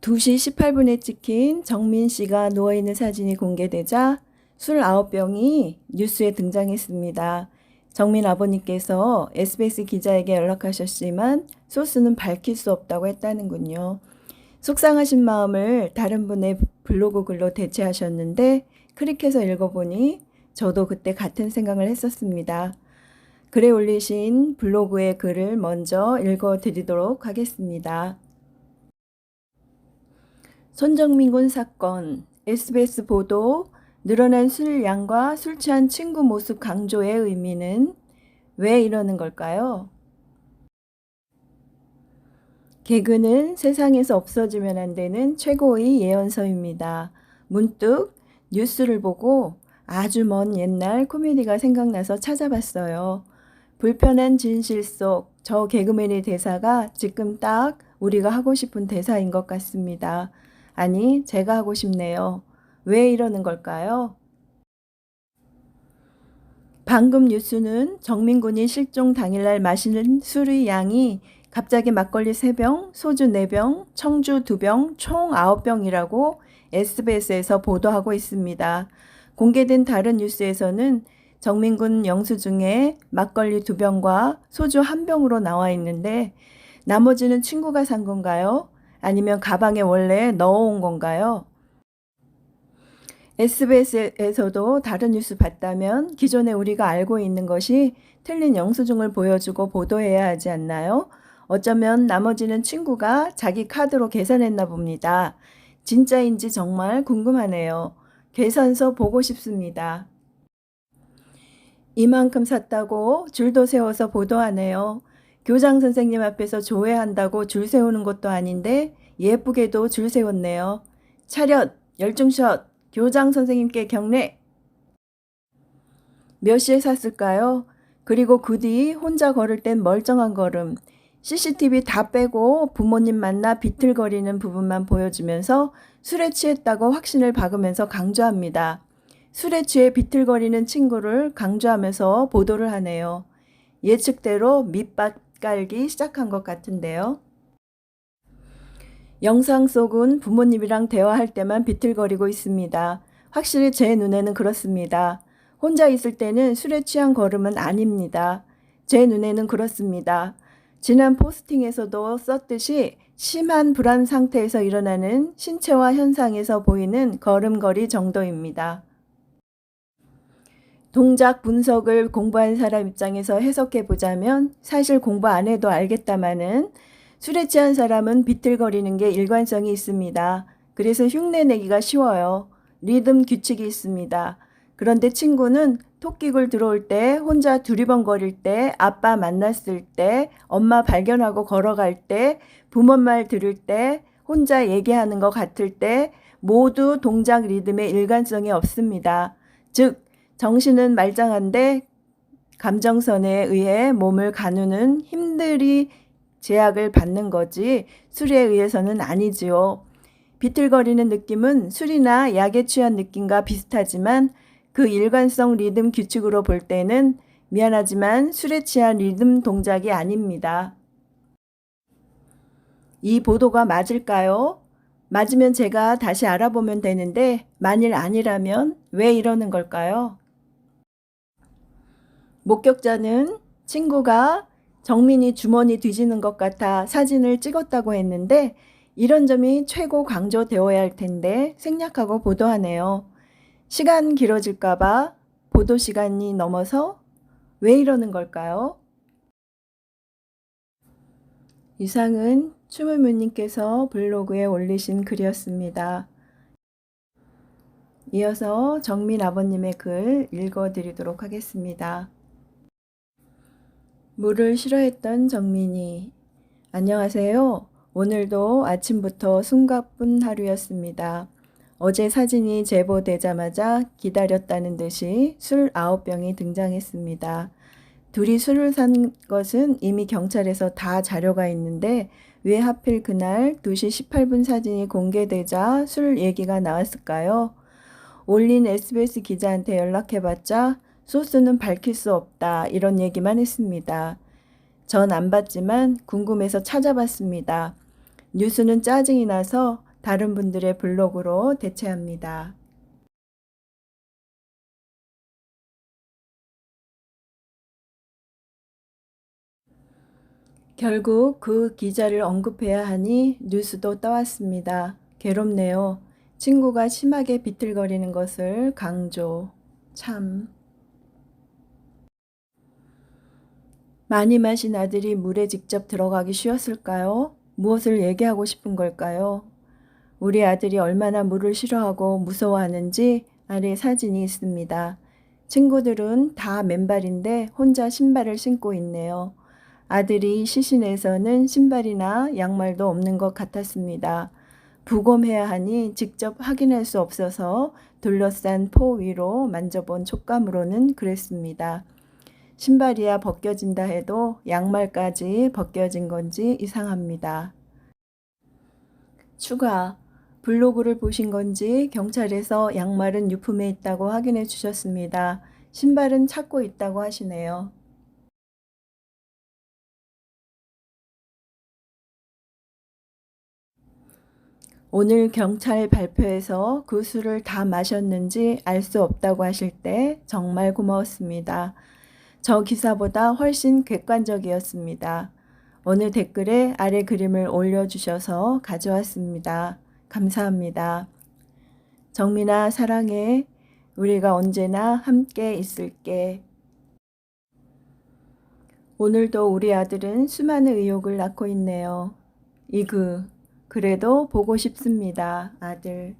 2시 18분에 찍힌 정민 씨가 누워있는 사진이 공개되자 술 9병이 뉴스에 등장했습니다. 정민 아버님께서 SBS 기자에게 연락하셨지만 소스는 밝힐 수 없다고 했다는군요. 속상하신 마음을 다른 분의 블로그 글로 대체하셨는데 클릭해서 읽어보니 저도 그때 같은 생각을 했었습니다. 글에 올리신 블로그의 글을 먼저 읽어드리도록 하겠습니다. 손정민 군 사건, SBS 보도, 늘어난 술 양과 술 취한 친구 모습 강조의 의미는 왜 이러는 걸까요? 개그는 세상에서 없어지면 안 되는 최고의 예언서입니다. 문득 뉴스를 보고 아주 먼 옛날 코미디가 생각나서 찾아봤어요. 불편한 진실 속 저 개그맨의 대사가 지금 딱 우리가 하고 싶은 대사인 것 같습니다. 아니, 제가 하고 싶네요. 왜 이러는 걸까요? 방금 뉴스는 정민 군이 실종 당일날 마시는 술의 양이 갑자기 막걸리 3병, 소주 4병, 청주 2병, 총 9병이라고 SBS에서 보도하고 있습니다. 공개된 다른 뉴스에서는 정민 군 영수증에 막걸리 2병과 소주 1병으로 나와 있는데 나머지는 친구가 산 건가요? 아니면 가방에 원래 넣어온 건가요? SBS에서도 다른 뉴스 봤다면 기존에 우리가 알고 있는 것이 틀린 영수증을 보여주고 보도해야 하지 않나요? 어쩌면 나머지는 친구가 자기 카드로 계산했나 봅니다. 진짜인지 정말 궁금하네요. 계산서 보고 싶습니다. 이만큼 샀다고 줄도 세워서 보도하네요. 교장 선생님 앞에서 조회한다고 줄 세우는 것도 아닌데 예쁘게도 줄 세웠네요. 차렷, 열중샷, 교장 선생님께 경례. 몇 시에 샀을까요? 그리고 그 뒤 혼자 걸을 땐 멀쩡한 걸음. CCTV 다 빼고 부모님 만나 비틀거리는 부분만 보여주면서 술에 취했다고 확신을 박으면서 강조합니다. 술에 취해 비틀거리는 친구를 강조하면서 보도를 하네요. 예측대로 밑밥 깔기 시작한 것 같은데요. 영상 속은 부모님이랑 대화할 때만 비틀거리고 있습니다. 확실히 제 눈에는 그렇습니다. 혼자 있을 때는 술에 취한 걸음은 아닙니다. 제 눈에는 그렇습니다. 지난 포스팅에서도 썼듯이 심한 불안 상태에서 일어나는 신체화 현상에서 보이는 걸음걸이 정도입니다. 동작 분석을 공부한 사람 입장에서 해석해 보자면 사실 공부 안 해도 알겠다마는 술에 취한 사람은 비틀거리는 게 일관성이 있습니다. 그래서 흉내내기가 쉬워요. 리듬 규칙이 있습니다. 그런데 친구는 토끼굴 들어올 때, 혼자 두리번거릴 때, 아빠 만났을 때, 엄마 발견하고 걸어갈 때, 부모 말 들을 때, 혼자 얘기하는 것 같을 때 모두 동작 리듬의 일관성이 없습니다. 즉 정신은 말짱한데 감정선에 의해 몸을 가누는 힘들이 제약을 받는 거지 술에 의해서는 아니지요. 비틀거리는 느낌은 술이나 약에 취한 느낌과 비슷하지만 그 일관성 리듬 규칙으로 볼 때는 미안하지만 술에 취한 리듬 동작이 아닙니다. 이 보도가 맞을까요? 맞으면 제가 다시 알아보면 되는데 만일 아니라면 왜 이러는 걸까요? 목격자는 친구가 정민이 주머니 뒤지는 것 같아 사진을 찍었다고 했는데 이런 점이 최고 강조되어야 할 텐데 생략하고 보도하네요. 시간 길어질까봐 보도 시간이 넘어서 왜 이러는 걸까요? 이상은 추물무님께서 블로그에 올리신 글이었습니다. 이어서 정민 아버님의 글 읽어드리도록 하겠습니다. 물을 싫어했던 정민이. 안녕하세요. 오늘도 아침부터 숨가쁜 하루였습니다. 어제 사진이 제보되자마자 기다렸다는 듯이 술 9병이 등장했습니다. 둘이 술을 산 것은 이미 경찰에서 다 자료가 있는데 왜 하필 그날 2시 18분 사진이 공개되자 술 얘기가 나왔을까요? 올린 SBS 기자한테 연락해봤자 소스는 밝힐 수 없다 이런 얘기만 했습니다. 전 안 봤지만 궁금해서 찾아봤습니다. 뉴스는 짜증이 나서 다른 분들의 블로그로 대체합니다. 결국 그 기자를 언급해야 하니 뉴스도 떠왔습니다. 괴롭네요. 친구가 심하게 비틀거리는 것을 강조. 참. 많이 마신 아들이 물에 직접 들어가기 쉬웠을까요? 무엇을 얘기하고 싶은 걸까요? 우리 아들이 얼마나 물을 싫어하고 무서워하는지 아래 사진이 있습니다. 친구들은 다 맨발인데 혼자 신발을 신고 있네요. 아들이 시신에서는 신발이나 양말도 없는 것 같았습니다. 부검해야 하니 직접 확인할 수 없어서 둘러싼 포 위로 만져본 촉감으로는 그랬습니다. 신발이야 벗겨진다 해도 양말까지 벗겨진 건지 이상합니다. 추가. 블로그를 보신 건지 경찰에서 양말은 유품에 있다고 확인해 주셨습니다. 신발은 찾고 있다고 하시네요. 오늘 경찰 발표에서 그 술을 다 마셨는지 알 수 없다고 하실 때 정말 고마웠습니다. 저 기사보다 훨씬 객관적이었습니다. 어느 댓글에 아래 그림을 올려주셔서 가져왔습니다. 감사합니다. 정민아 사랑해. 우리가 언제나 함께 있을게. 오늘도 우리 아들은 수많은 의욕을 낳고 있네요. 그래도 보고 싶습니다. 아들.